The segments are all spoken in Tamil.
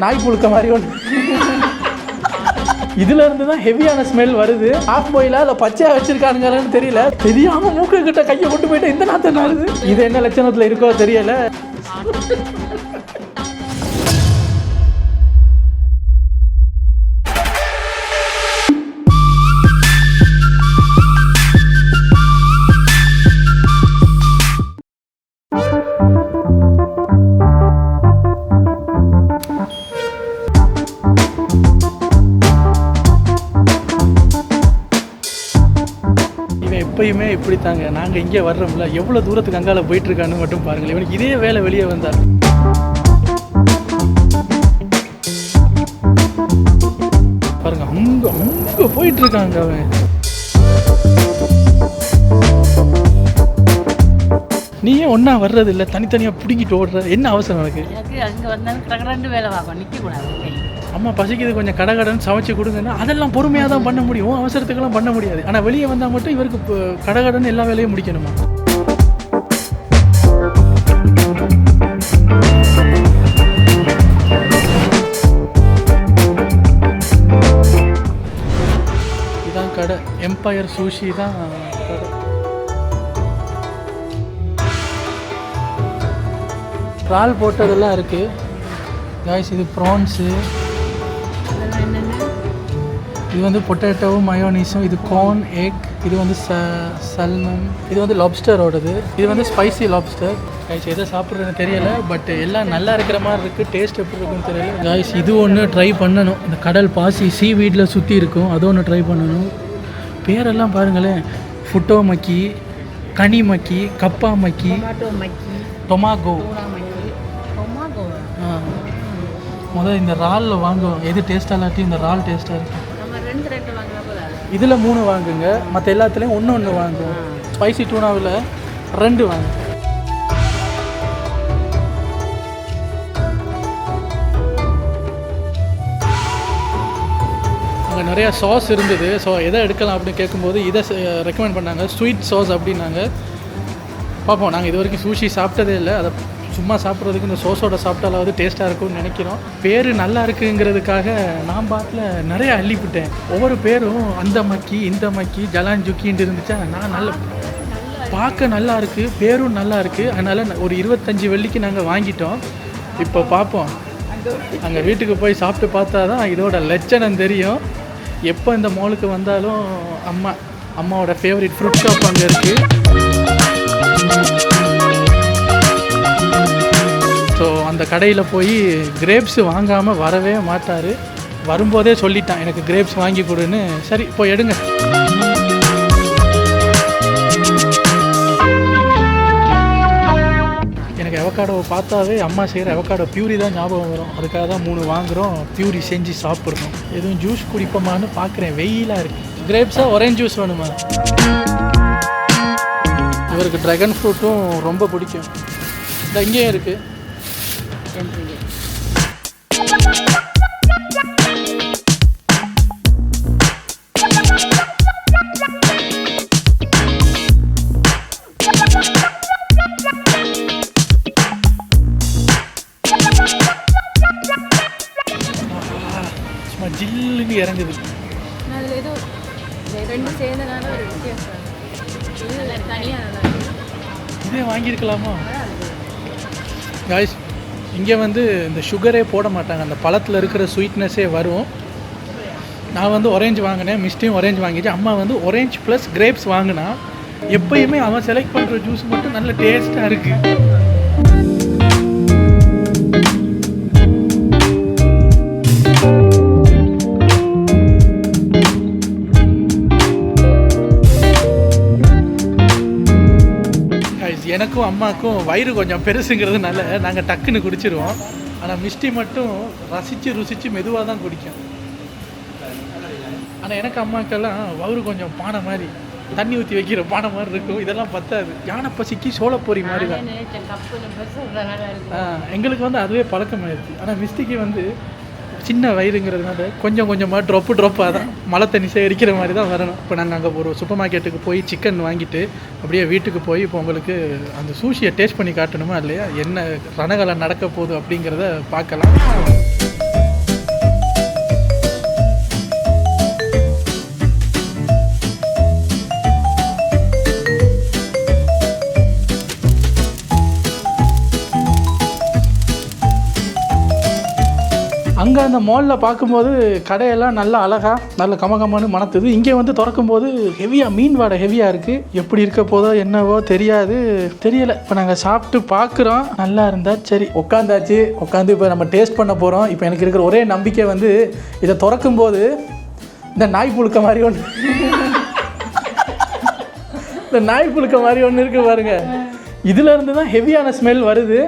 நாய் புழுக்க மாதிரி ஒன்று. இதுல இருந்து தான் ஹெவியான ஸ்மெல் வருது. ஆஃப் பாயிலா இல்லை பச்சையா வச்சிருக்கானுங்கன்னு தெரியல. தெரியாம மூக்கு கிட்ட கையை கொண்டு போயிட்டு இந்த நாத்தம் நாடுது. இது என்ன லட்சணத்துல இருக்கோ தெரியல. எப்பயுமே இப்படி தாங்க. நாங்கள் இங்கே வர்றோம்ல, எவ்வளோ தூரத்துக்கு அங்கால போயிட்டுருக்கான்னு மட்டும் பாருங்களேன். இவனுக்கு இதே வேலை வெளியே வந்தார். பாருங்க, அங்கே போயிட்டுருக்காங்க அவன். நீ ஏன் ஒன்றா வர்றது இல்லை, தனித்தனியாக பிடிங்கிட்டு ஓடுற? என்ன அவசரம் எனக்கு? அங்கே வந்தாலும் கடகடன்னு வேலை பார்ப்போம், நிற்கக்கூடாது. அம்மா பசிக்குது, கொஞ்சம் கடகடன்னு சமைச்சு கொடுங்கன்னா அதெல்லாம் பொறுமையாக தான் பண்ண முடியும். அவசரத்துக்கெல்லாம் பண்ண முடியாது. ஆனால் வெளியே வந்தால் மட்டும் இவருக்கு கடகடன்னு எல்லா வேலையும் முடிக்கணுமா? இதான் கடை, எம்பயர் சூஷி தான் கடை. இறால் போட்டதெல்லாம் இருக்குது காய்ஸ். இது ப்ரான்ஸு, இது வந்து பொட்டேட்டோவும் மயோனீஸும், இது கார்ன் எக், இது வந்து சல்மன், இது வந்து லாப்ஸ்டரோடது, இது வந்து ஸ்பைசி லாப்ஸ்டர். காய்ஸ் எதை சாப்பிட்றதுன்னு தெரியலை, பட் எல்லாம் நல்லா இருக்கிற மாதிரி இருக்குது. டேஸ்ட் எப்படி இருக்குன்னு தெரியல காய்ஸ். இது ஒன்று ட்ரை பண்ணணும். இந்த கடல் பாசி சீ வீட்டில் சுற்றி இருக்கும், அது ஒன்று ட்ரை பண்ணணும். பேரெல்லாம் பாருங்களேன், ஃபுட்டோ மக்கி, கனி மக்கி, கப்பா மக்கி, டொமாகோ. முதல்ல இந்த இறாலில் வாங்குவோம். எது டேஸ்ட்டாக இல்லாட்டி இந்த இறால் டேஸ்ட்டாக இருக்கும். இதில் 3 வாங்குங்க, மற்ற எல்லாத்துலேயும் ஒன்று வாங்குவோம். ஸ்பைசி டூனாவில் 2 வாங்க. அங்கே நிறையா சாஸ் இருந்தது. ஸோ எதை எடுக்கலாம் அப்படின்னு கேட்கும்போது இதை ரெக்கமெண்ட் பண்ணாங்க, ஸ்வீட் சாஸ் அப்படின்னாங்க. பார்ப்போம். நாங்கள் இது வரைக்கும் சூஷி சாப்பிட்டதே இல்லை. அதை சும்மா சாப்பிட்றதுக்கு இந்த சோஸோட சாப்பிட்டாலாவது டேஸ்ட்டாக இருக்கும்னு நினைக்கிறோம். பேர் நல்லா இருக்குங்கிறதுக்காக நான் பாட்டில் நிறைய அள்ளிவிட்டேன். ஒவ்வொரு பேரும் அந்த மக்கி இந்த மக்கி ஜலான் ஜுக்கின்ட்டு இருந்துச்சா, நான் நல்ல பார்க்க நல்லா இருக்குது, பேரும் நல்லா இருக்குது. அதனால் ஒரு 25 வெள்ளிக்கு நாங்கள் வாங்கிட்டோம். இப்போ பார்ப்போம், அங்கே வீட்டுக்கு போய் சாப்பிட்டு பார்த்தா தான் இதோட லட்சணம் தெரியும். எப்போ இந்த மாலுக்கு வந்தாலும் அம்மாவோட ஃபேவரட் ஃப்ரூட் ஷாப் அங்கே இருக்குது. ஸோ அந்த கடையில் போய் கிரேப்ஸ் வாங்காமல் வரவே மாட்டார். வரும்போதே சொல்லிட்டான், எனக்கு கிரேப்ஸ் வாங்கி கொடுன்னு. சரி போய் எடுங்க. எனக்கு அவக்காடோவை பார்த்தாவே அம்மா செய்கிற அவக்காடோ பியூரி தான் ஞாபகம் வரும். அதுக்காக தான் 3 வாங்குகிறோம். பியூரி செஞ்சு சாப்பிட்றோம். எதுவும் ஜூஸ் குடிப்போமான்னு பார்க்குறேன். வெயிலாக இருக்குது. கிரேப்ஸா ஆரஞ்சு ஜூஸ் வேணுமா? இவருக்கு ட்ராகன் ஃப்ரூட்டும் ரொம்ப பிடிக்கும். இந்த இங்கேயே இருக்குது. சும்மா ஜில்லுன்னு இறங்குது. இதே வாங்கியிருக்கலாமா காய்ஸ்? இங்கே வந்து இந்த சுகரே போட மாட்டாங்க, அந்த பழத்தில் இருக்கிற ஸ்வீட்னஸே வரும். நான் வந்து ஆரஞ்சு வாங்கினேன், மிஸ்டியும் ஆரஞ்சு வாங்கிச்சு. அம்மா வந்து ஆரஞ்சு ப்ளஸ் கிரேப்ஸ் வாங்கினா. எப்பயுமே அவன் செலக்ட் பண்ணுற ஜூஸ் மட்டும் நல்ல டேஸ்ட்டாக இருக்குது. எனக்கும் அம்மாவுக்கும் வயிறு கொஞ்சம் பெருசுங்கிறதுனால நாங்கள் டக்குன்னு குடிச்சிருவோம். ஆனால் மிஸ்டி மட்டும் ருசித்து மெதுவாக தான் குடிக்கும். ஆனால் எனக்கு அம்மாக்கெல்லாம் வயிறு கொஞ்சம் பானை மாதிரி, தண்ணி ஊற்றி வைக்கிற பானை மாதிரி இருக்கும். இதெல்லாம் பத்தாது. யானை பசிக்கு சோளப்பொரி மாதிரி தான். எங்களுக்கு வந்து அதுவே பழக்கமாயிருச்சு. ஆனால் மிஸ்டிக்கு வந்து சின்ன வயிறுங்கிறதுனால கொஞ்சம் கொஞ்சமாக ட்ராப்பாக தான் மழை தண்ணி சேகரிக்கிற மாதிரி தான் வரணும். இப்போ நாங்கள் அங்கே ஒரு சூப்பர் மார்க்கெட்டுக்கு போய் சிக்கன் வாங்கிட்டு அப்படியே வீட்டுக்கு போய் இப்போ உங்களுக்கு அந்த சூஷியை டேஸ்ட் பண்ணி காட்டணுமா இல்லையா, என்ன ரணகலை நடக்க போகுது அப்படிங்கிறத பார்க்கலாம். அங்கே அந்த மாலில் பார்க்கும்போது கடையெல்லாம் நல்லா அழகாக நல்ல கமகமானு மணத்துது. இங்கே வந்து திறக்கும்போது ஹெவியாக மீன் வாடை ஹெவியாக இருக்குது. எப்படி இருக்க போதோ என்னவோ தெரியலை. இப்போ நாங்கள் சாப்பிட்டு பார்க்குறோம், நல்லா இருந்தால் சரி. உட்காந்து இப்போ நம்ம டேஸ்ட் பண்ண போகிறோம். இப்போ எனக்கு இருக்கிற ஒரே நம்பிக்கை வந்து இதை திறக்கும்போது இந்த நாய் புழுக்க மாதிரி ஒன்று இருக்குது பாருங்க. இதுல இருந்து தான் ஹெவியான ஸ்மெல் வருது.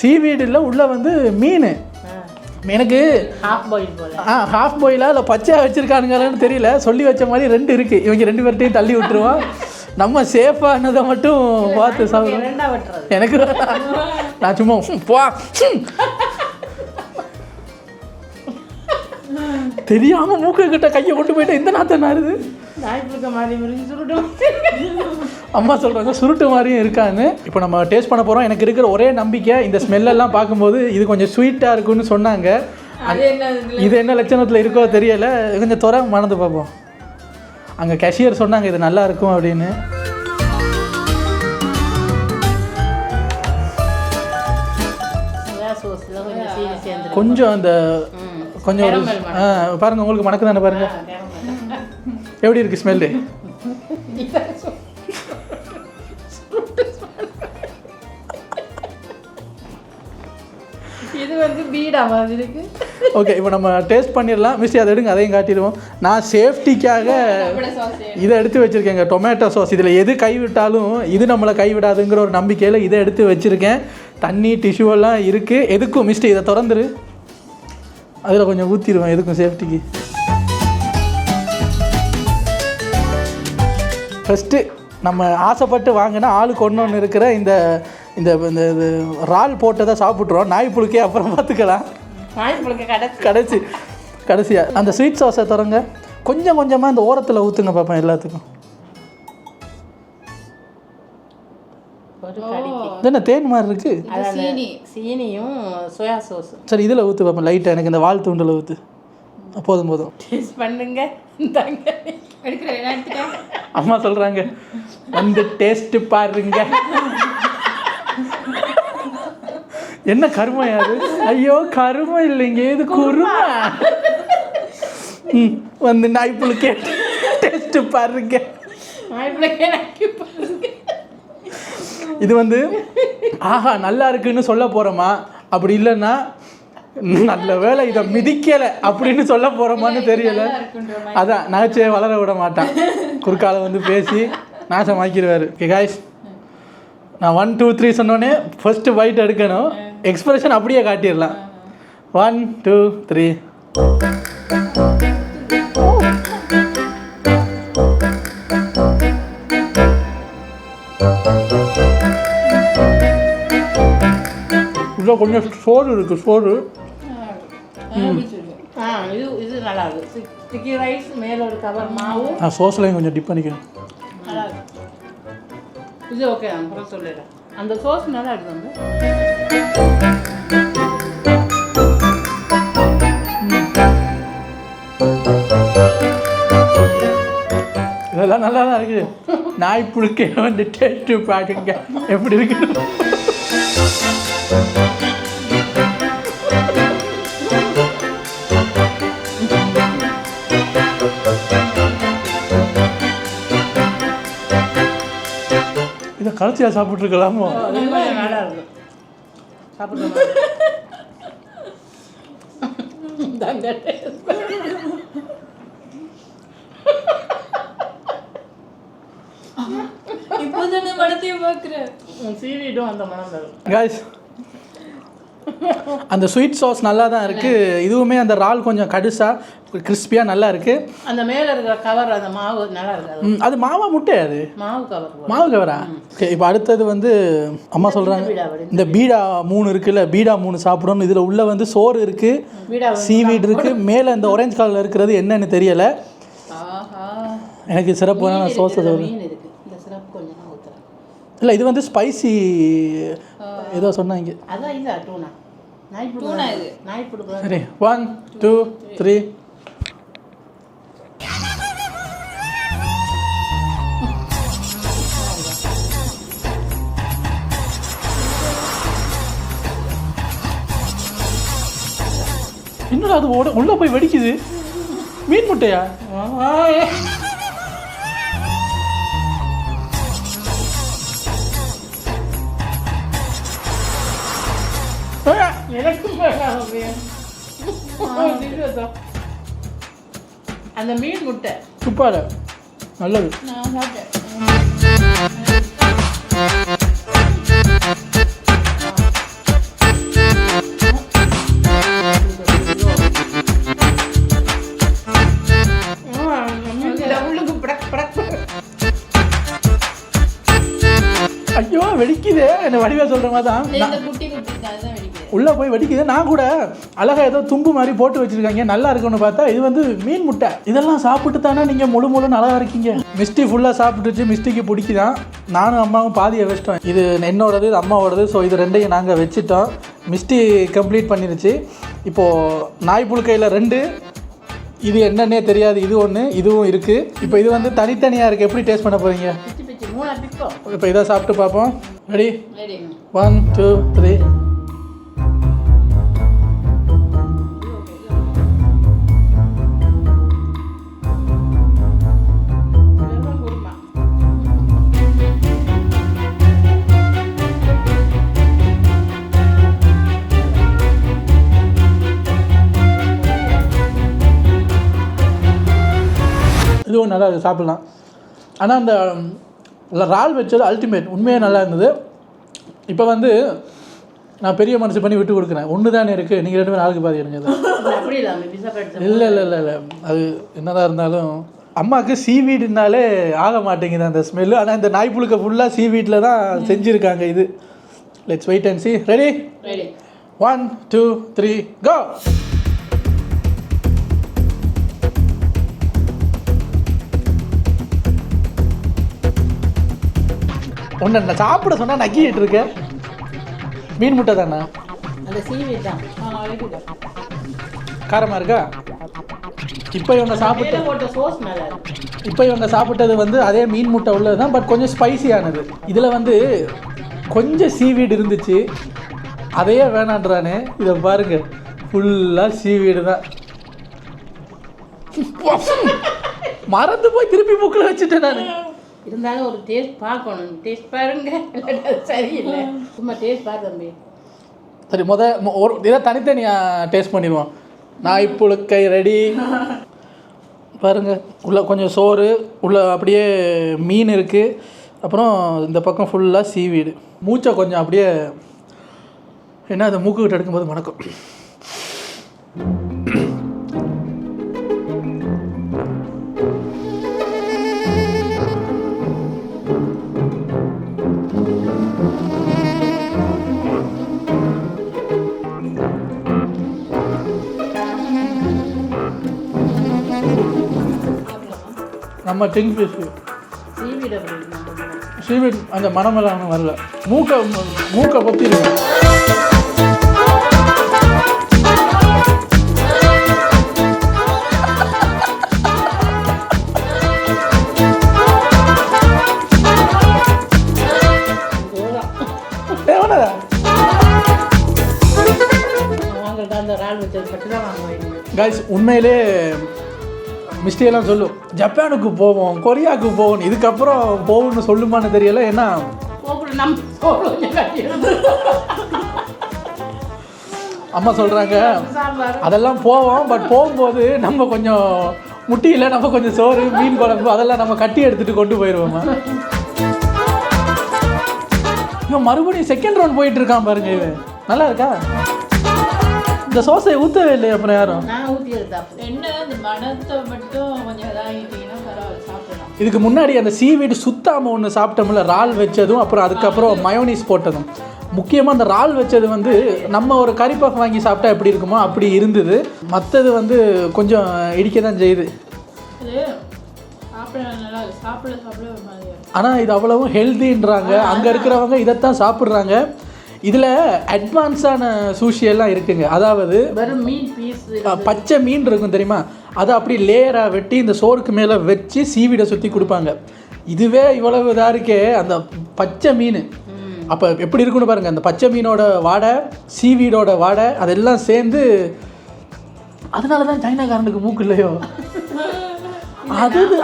சீவீடு இல்லை, உள்ள வந்து மீன். எனக்கு ஹாஃப் பாயிலா இல்லை பச்சையாக வச்சுருக்கானுங்களான்னு தெரியல. சொல்லி வச்ச மாதிரி 2 இருக்குது. இவங்க 2 பேர்ட்டையும் தள்ளி விட்டுருவோம். நம்ம சேஃபானதை மட்டும் பார்த்து சாப்பிடுவோம். எனக்கு நான் சும்மா போ தெரியாமல் மூக்கிட்ட கையை கொண்டு போயிட்டு இந்த நாற்றை நாடுது. அம்மா சொல்கிறாங்க சுருட்டு மாதிரியும் இருக்கான்னு. இப்போ நம்ம டேஸ்ட் பண்ண போகிறோம். எனக்கு இருக்கிற ஒரே நம்பிக்கை இந்த ஸ்மெல்லெல்லாம் பார்க்கும்போது இது கொஞ்சம் ஸ்வீட்டாக இருக்குன்னு சொன்னாங்க. இது என்ன லட்சணத்தில் இருக்கோ தெரியலை. கொஞ்சம் மணந்து பார்ப்போம். அங்கே கேஷியர் சொன்னாங்க இது நல்லா இருக்கும் அப்படின்னு. கொஞ்சம் அந்த கொஞ்சம் ஒரு பாருங்கள், உங்களுக்கு மணக்கு தானே பாருங்கள் எப்படி இருக்குது ஸ்மெல்லு. இது வந்து பீடா மாதிரி இருக்கு. ஓகே, இப்போ நம்ம டேஸ்ட் பண்ணிடலாம். மிஸ்டி அதை எடுங்க, அதையும் காட்டிடுவோம். நான் சேஃப்டிக்காக இதை எடுத்து வச்சுருக்கேங்க, டொமேட்டோ சாஸ். இதில் எது கைவிட்டாலும் இது நம்மளை கைவிடாதுங்கிற ஒரு நம்பிக்கையில் இதை எடுத்து வச்சுருக்கேன். தண்ணி டிஷ்யூவெல்லாம் இருக்குது. எதுக்கும் மிஸ்டி இதை திறந்துரு, அதில் கொஞ்சம் ஊற்றிடுவேன் எதுக்கும் சேஃப்டிக்கு. ஃபஸ்ட்டு நம்ம ஆசைப்பட்டு வாங்கினா ஆளுக்கு ஒன்று இருக்கிற இந்த இந்த இந்த இறால் போட்டதை சாப்பிட்றோம். நாய் புழுக்கே அப்புறம் பார்த்துக்கலாம். நாய் புழுக்க கடைசியாக அந்த ஸ்வீட் சாஸை தரங்க. கொஞ்சம் கொஞ்சமாக இந்த ஓரத்தில் ஊற்றுங்க பார்ப்பேன் எல்லாத்துக்கும். என்ன தேன் மாதிரி இருக்குது. சீனியும் சோயா சாஸ். சரி, இதில் ஊற்று பார்ப்பேன் லைட்டாக. எனக்கு இந்த வால் தூண்டில் ஊற்று. போதும் டேஸ்ட் பண்ணுங்க. அம்மா சொல்கிறாங்க வந்து டேஸ்ட்டு பாருங்க. என்ன கருமை அது? ஐயோ கருமை இல்லைங்க, இது குருமை. வந்து நாய்ப்புழுக்கே டேஸ்ட்டு பாருங்க. இது வந்து ஆஹா நல்லா இருக்குன்னு சொல்ல போகிறோமா, அப்படி இல்லைன்னா நல்ல வேலை இதை மிதிக்கலை அப்படின்னு சொல்ல போகிறோமான்னு தெரியலை. அதான் நகைச்சுவை வளர விட மாட்டான். குறுக்கால வந்து பேசி நாசமாக்கிடுவார். ஓகே காய்ஸ், நான் 1 2 3 சொன்னோன்னே ஃபஸ்ட்டு பைட் எடுக்கணும். எக்ஸ்பிரஷன் அப்படியே காட்டிடலாம். 1 2 3. இதில் கொஞ்சம் சோறு இருக்குது. சோறு இது நல்லா இருக்கு. ஸ்டிக்கி ரைஸ் மேலே ஒரு கவர் மாவு. சோஸ்லையும் கொஞ்சம் டிப் பண்ணிக்கணும். நல்லா இருக்கு. இது ஓகே, அப்புறம் சொல்லிடுறேன். அந்த சோஸ் நல்லா இருக்கு. இதெல்லாம் நல்லா தான் இருக்குது. நாய் புழுக்கே வந்து டேஸ்ட்டு பாட்டுங்க எப்படி இருக்குது. இதை கடைசியாக சாப்பிட்ருக்கலாமோ? நல்லா இருக்கு. சாப்பிடுங்க. இப்போதானே மனத்தையும் பார்க்குறேன். சீவிடும் அந்த மனம் தரும். காய்ஸ், அந்த ஸ்வீட் சாஸ் நல்லா தான் இருக்குது. இதுவுமே அந்த இறால் கொஞ்சம் கடுசாக கிறிஸ்பியாக நல்லா இருக்குது. அந்த மேலே இருக்கிற கவர் அந்த மாவு நல்லா இருக்குது. அது மாவா முட்டை? அது மாவு கவரா? ஓகே, இப்போ அடுத்தது வந்து அம்மா சொல்கிறாங்க இந்த பீடா 3 இருக்குல்ல, பீடா 3 சாப்பிடணும். இதில் உள்ள வந்து சோறு இருக்குது, சீவீடு இருக்குது. மேலே இந்த ஆரஞ்சு கலரில் இருக்கிறது என்னன்னு தெரியலை. எனக்கு சிறப்பான சோஸ் இல்லை, இது வந்து ஸ்பைசி ஏதோ சொன்னாங்க. அதான் இல்லை டூனா. டூனா இது. சரி, 1 2 3. என்னடா அது உள்ளே போய் வெடிக்குது. மீன் முட்டையா? அந்த மீன் முட்டை சூப்பர், நல்லது. நான் சாப்பிட்டேன். ஐயோ வெடிக்குது. என்ன வடிவா சொல்கிற மாதிரி தான் இந்த குட்டி குட்டி தான் வெடிக்குது. உள்ளே போய் வெடிக்குது. நான் கூட அழகாக ஏதோ தும்பு மாதிரி போட்டு வச்சுருக்காங்க, நல்லா இருக்குன்னு பார்த்தா இது வந்து மீன் முட்டை. இதெல்லாம் சாப்பிட்டு தானே நீங்கள் முழு நல்லா இருக்கீங்க. மிஸ்டி ஃபுல்லாக சாப்பிட்டுச்சு. மிஸ்டிக்கு பிடிக்குதான். நானும் அம்மாவும் பாதியை வச்சிட்டோம். இது என்னோடது, இது அம்மாவோடது. ஸோ இது ரெண்டையும் நாங்கள் வச்சுட்டோம். மிஸ்டி கம்ப்ளீட் பண்ணிருச்சு. இப்போது நாய் புழுக்கையில் 2, இது என்னன்னே தெரியாது. இது ஒன்று, இதுவும் இருக்குது. இப்போ இது வந்து தனித்தனியாக இருக்குது. எப்படி டேஸ்ட் பண்ண போகிறீங்க? இப்போ இதை சாப்பிட்டு பார்ப்போம். ரெடி? 1 2 3. இதுவும் நல்லா இருக்குது, சாப்பிட்லாம். ஆனால் அந்த இறால் வச்சது அல்டிமேட், உண்மையாக நல்லா இருந்தது. இப்போ வந்து நான் பெரிய மனசு பண்ணி விட்டு கொடுக்குறேன். ஒன்று தானே இருக்குது, நீங்கள் 2 பேரும் ஆளுக்கு பாதி இருங்க. இல்லை இல்லை இல்லை இல்லை, அது என்னதான் இருந்தாலும் அம்மாவுக்கு சீவீடுனாலே ஆக மாட்டேங்குது அந்த ஸ்மெல்லு. ஆனால் இந்த நாய் புழுக்க ஃபுல்லாக சீவீட்டில் தான் செஞ்சுருக்காங்க. இது let's wait and see. Ready? 1 2 3 go. ஒன்று நான் சாப்பிட சொன்னால் நக்கிட்டு இருக்கேன். மீன் முட்டை தானே? அந்த சீவி தான் காரமாக இருக்கா? இப்போ இவங்க சாப்பிட்டது வந்து அதே மீன் முட்டை உள்ளது தான், பட் கொஞ்சம் ஸ்பைசியானது. இதில் வந்து கொஞ்சம் சீவீடு இருந்துச்சு, அதையே வேணான்றானே. இதை பாருங்க, ஃபுல்லாக சீவீடு தான். மறந்து போய் திருப்பி மூக்கில் வச்சுட்டேன் நான். இருந்தாலும் ஒரு டேஸ்ட் பார்க்கணும். டேஸ்ட் பாருங்க, சரியில்லை. சும்மா டேஸ்ட் பாரு தம்பி. சரி, ஒரு இதை தனித்தனியாக டேஸ்ட் பண்ணிடுவோம். நாய் புழுக்கை ரெடி. பாருங்க, உள்ள கொஞ்சம் சோறு, உள்ள அப்படியே மீன் இருக்குது. அப்புறம் இந்த பக்கம் ஃபுல்லாக சீவீடு. மூச்சை கொஞ்சம் அப்படியே என்ன அதை மூக்கு விட்டு எடுக்கும்போது மணக்கும். நம்ம டிங் ஃபிஷ் சீவீட் அந்த மனமெல்லாம் வரல. மூக்கை பொத்திடுவோம். கைஸ், உண்மையிலே மிஸ்டேலாம் சொல்லும், ஜப்பானுக்கு போவோம், கொரியாவுக்கு போவோம், இதுக்கப்புறம் போகணும்னு சொல்லுமான்னு தெரியல. ஏன்னா அம்மா சொல்கிறாங்க அதெல்லாம் போவோம், பட் போகும்போது நம்ம கொஞ்சம் முட்டியில் நம்ம கொஞ்சம் சோறு, மீன் குழம்பு அதெல்லாம் நம்ம கட்டி எடுத்துகிட்டு கொண்டு போயிடுவோம்மா. இவன் மறுபடியும் செகண்ட் ரவுண்ட் போயிட்டு இருக்கான் பாருங்க. இவன் நல்லா இருக்கா? இந்த சோஸை ஊற்றவே இல்லை அப்புறம் யாரும். இதுக்கு முன்னாடி அந்த சீவீடு சுத்தாமல் ஒன்று சாப்பிட்டோம்ல, இறால் வச்சதும் அப்புறம் அதுக்கப்புறம் மயோனீஸ் போட்டதும். முக்கியமாக அந்த இறால் வச்சது வந்து நம்ம ஒரு கறி பஃப் வாங்கி சாப்பிட்டா எப்படி இருக்குமோ அப்படி இருந்தது. மற்றது வந்து கொஞ்சம் இடிக்க தான் செய்யுது. ஆனால் இது அவ்வளவும் ஹெல்தின்றாங்க. அங்கே இருக்கிறவங்க இதைத்தான் சாப்பிட்றாங்க. இதில் அட்வான்ஸான சூஷி எல்லாம் இருக்குங்க. அதாவது மீன் பீஸ், பச்சை மீன் இருக்கும் தெரியுமா, அதை அப்படி லேயராக வெட்டி இந்த சோறுக்கு மேலே வச்சு சீவீடை சுற்றி கொடுப்பாங்க. இதுவே இவ்வளவு இதாக இருக்கே, அந்த பச்சை மீன் அப்போ எப்படி இருக்குன்னு பாருங்கள். அந்த பச்சை மீனோட வாடை, சீவீடோட வாடை அதெல்லாம் சேர்ந்து அதனால தான் சைனாக்காரனுக்கு மூக்கு இல்லையோ?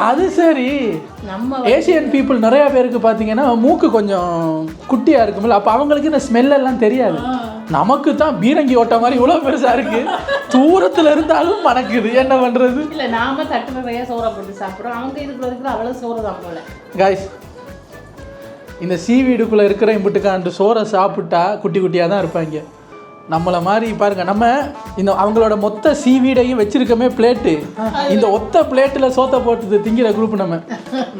அது சரி. நம்ம ஏசியன் பீப்புள் நிறையா பேருக்கு பார்த்தீங்கன்னா மூக்கு கொஞ்சம் குட்டியாக இருக்குமில்ல, அப்போ அவங்களுக்கு இந்த ஸ்மெல்லெல்லாம் தெரியாது. நமக்கு தான் பீரங்கி ஓட்ட மாதிரி இவ்வளோ பெருசாக இருக்குது, தூரத்தில் இருந்தாலும் மணக்குது. என்ன பண்ணுறது? இல்லை, நாம தட்டு நிறையா சோறை போட்டு சாப்பிட்றோம், அவங்க இதுக்குள்ள இருக்கிற அவ்வளோ சோறு தான் போல. காய்ஸ், இந்த சீவீடுக்குள்ளே இருக்கிற இம்புட்டுக்காண்டு சோறை சாப்பிட்டா குட்டி குட்டியாக தான் இருப்பாங்க. நம்மளை மாதிரி பாருங்கள், நம்ம இந்த அவங்களோட மொத்த சீவீடையும் வச்சிருக்கமே பிளேட்டு, இந்த ஒத்த பிளேட்டில் சோத்தை போட்டு திங்கிற குரூப். நம்ம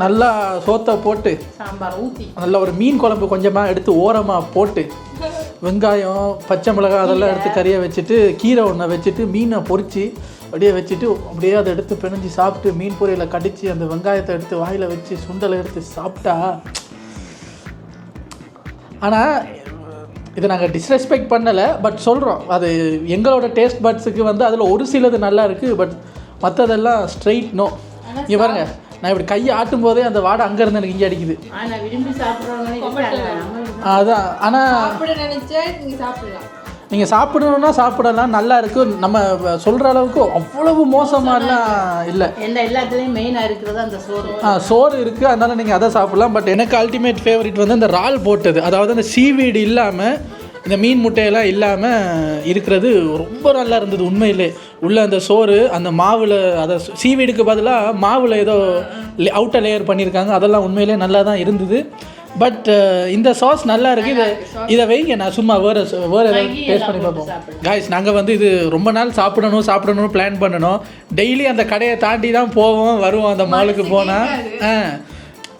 நல்லா சோத்தை போட்டு சாம்பார் ஊற்றி நல்லா ஒரு மீன் குழம்பு கொஞ்சமாக எடுத்து ஓரமாக போட்டு வெங்காயம் பச்சை மிளகாய் அதெல்லாம் எடுத்து கறியை வச்சுட்டு கீரை ஒன்றை வச்சுட்டு மீனை பொரித்து அப்படியே வச்சுட்டு அப்படியே அதை எடுத்து பிணைஞ்சி சாப்பிட்டு மீன் பொரியலை கடித்து அந்த வெங்காயத்தை எடுத்து வாயில் வச்சு சுண்டலை எடுத்து சாப்பிட்டா. ஆனால் இதை நாங்கள் டிஸ்ரெஸ்பெக்ட் பண்ணலை, பட் சொல்கிறோம் அது எங்களோட டேஸ்ட் பட்ஸுக்கு வந்து அதில் ஒரு சிலது நல்லா இருக்குது, பட் மற்றதெல்லாம் ஸ்ட்ரெயிட் நோ. இங்கே பாருங்க, நான் இப்படி கையை ஆட்டும் போதே அந்த வாடை அங்கேருந்து எனக்கு இங்கே அடிக்குது. ஆனால் விரும்பி சாப்பிட்றவங்க அதான். ஆனால் சாப்பிட நினைச்சா நீங்கள் சாப்பிடலாம், நீங்கள் சாப்பிடணுன்னா சாப்பிடலாம், நல்லா இருக்குது. நம்ம சொல்கிற அளவுக்கு அவ்வளவு மோசமாலாம் இல்லை. எல்லாத்துலேயும் மெயினாக இருக்கிறது அந்த சோறு. சோறு இருக்குது, அதனால் நீங்கள் அதை சாப்பிட்லாம். பட் எனக்கு அல்டிமேட் ஃபேவரட் வந்து அந்த இறால் போட்டது, அதாவது அந்த சீவீடு இல்லாமல் இந்த மீன் முட்டையெல்லாம் இல்லாமல் இருக்கிறது ரொம்ப நல்லா இருந்தது உண்மையிலே. உள்ள அந்த சோறு அந்த மாவில், அதை சீவீடுக்கு பதிலாக மாவில் ஏதோ அவுட்டர் லேயர் பண்ணியிருக்காங்க, அதெல்லாம் உண்மையிலே நல்லா தான் இருந்தது. பட் இந்த சாஸ் நல்லா இருக்குது. இதை வைங்க, நான் சும்மா வேறு ஏதாவது டேஸ்ட் பண்ணி பார்ப்போம். காய்ஸ், நாங்கள் வந்து இது ரொம்ப நாள் சாப்பிடணும்னு பிளான் பண்ணணும். டெய்லி அந்த கடையை தாண்டி தான் போவோம் வருவோம் அந்த மாலுக்கு போனால்.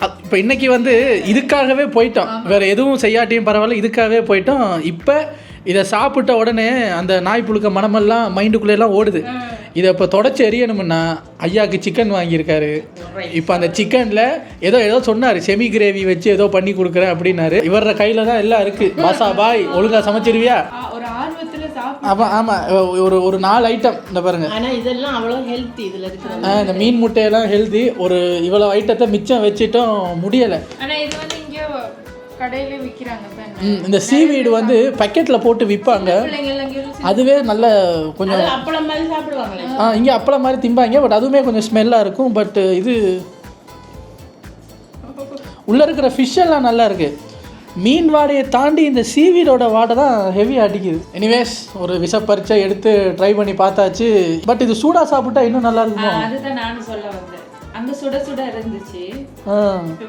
இப்போ இன்றைக்கி வந்து இதுக்காகவே போயிட்டோம், வேறு எதுவும் செய்யாட்டியும் பரவாயில்ல, இதுக்காகவே போயிட்டோம். இப்போ இதை சாப்பிட்ட உடனே அந்த நாய் புழுக்க மனமெல்லாம் மைண்டுக்குள்ளேலாம் ஓடுது. இதை இப்போ தொடச்சி எறியணும்னா ஐயாவுக்கு சிக்கன் வாங்கியிருக்காரு. இப்போ அந்த சிக்கனில் ஏதோ சொன்னார், செமி கிரேவி வச்சு ஏதோ பண்ணி கொடுக்குறேன் அப்படின்னாரு. இவர கையில் தான் எல்லாம் இருக்குது. பாசா பாய் ஒழுங்காக சமைச்சிருவியா? ஒரு ஆர்வத்தில் ஆமாம், ஒரு 4 ஐட்டம் இந்த பாருங்க. ஆனால் இதெல்லாம் அவ்வளோ ஹெல்த்தி இதில் இருக்குது. இந்த மீன் முட்டையெல்லாம் ஹெல்த்தி. ஒரு இவ்வளோ ஐட்டத்தை மிச்சம் வச்சுட்டும் முடியலை. ஆனால் இது வந்து இங்கே கடையிலே விற்கிறாங்க. இந்த சீவீடு வந்து பக்கெட்டில் போட்டு விற்பாங்க, அதுவே நல்ல கொஞ்சம் அப்பளம் மாதிரி சாப்பிடுவாங்களே. இங்கே அப்பளம் மாதிரி திம்பாங்க, பட் அதுவுமே கொஞ்சம் ஸ்மெல்லாக இருக்கும். பட் இது உள்ளே இருக்கிற ஃபிஷ் எல்லாம் நல்லா இருக்குது. மீன் வாடையை தாண்டி இந்த சீவீடோட வாடை தான் ஹெவியாக அடிக்குது. எனிவேஸ், ஒரு விஷப்பரிச்சை எடுத்து ட்ரை பண்ணி பார்த்தாச்சு. பட் இது சூடாக சாப்பிட்டா இன்னும் நல்லா இருக்குமோ? அதுதான் நானும் சொல்ல வந்தேன். அங்கே சுட இருந்துச்சு,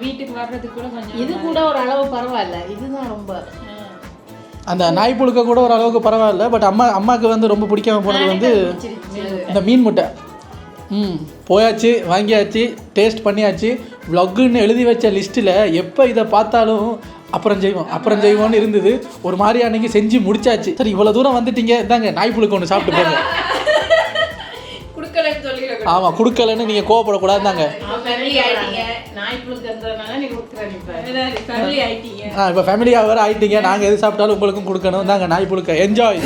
வீட்டுக்கு வர்றதுக்கு கூட கொஞ்சம் இது கூட ஒரு அளவு பரவாயில்ல. இதுதான் ரொம்ப அந்த நாய் புழுக்க கூட ஒரு அளவுக்கு பரவாயில்ல. பட் அம்மாவுக்கு வந்து ரொம்ப பிடிக்காம போனது வந்து இந்த மீன் முட்டை. போயாச்சு, வாங்கியாச்சு, டேஸ்ட் பண்ணியாச்சு. வ்ளாகுன்னு எழுதி வச்ச லிஸ்ட்டில் எப்போ இதை பார்த்தாலும் அப்புறம் செய்வோம்னு இருந்தது. ஒரு மாதிரி அன்றைக்கி செஞ்சு முடிச்சாச்சு. சரி, இவ்வளோ தூரம் வந்துட்டீங்க, இதாங்க நாய் புழுக்க ஒன்று சாப்பிட்டு போங்க. ஆமாம், கொடுக்கலன்னு நீங்கள் கோவப்படக்கூடாதுதாங்க. இப்போ ஃபேமிலியாக வேறு ஆகிட்டீங்க, நாங்கள் எது சாப்பிட்டாலும் உங்களுக்கும் கொடுக்கணும். தாங்க நாய் புழுக்க. என்ஜாய்.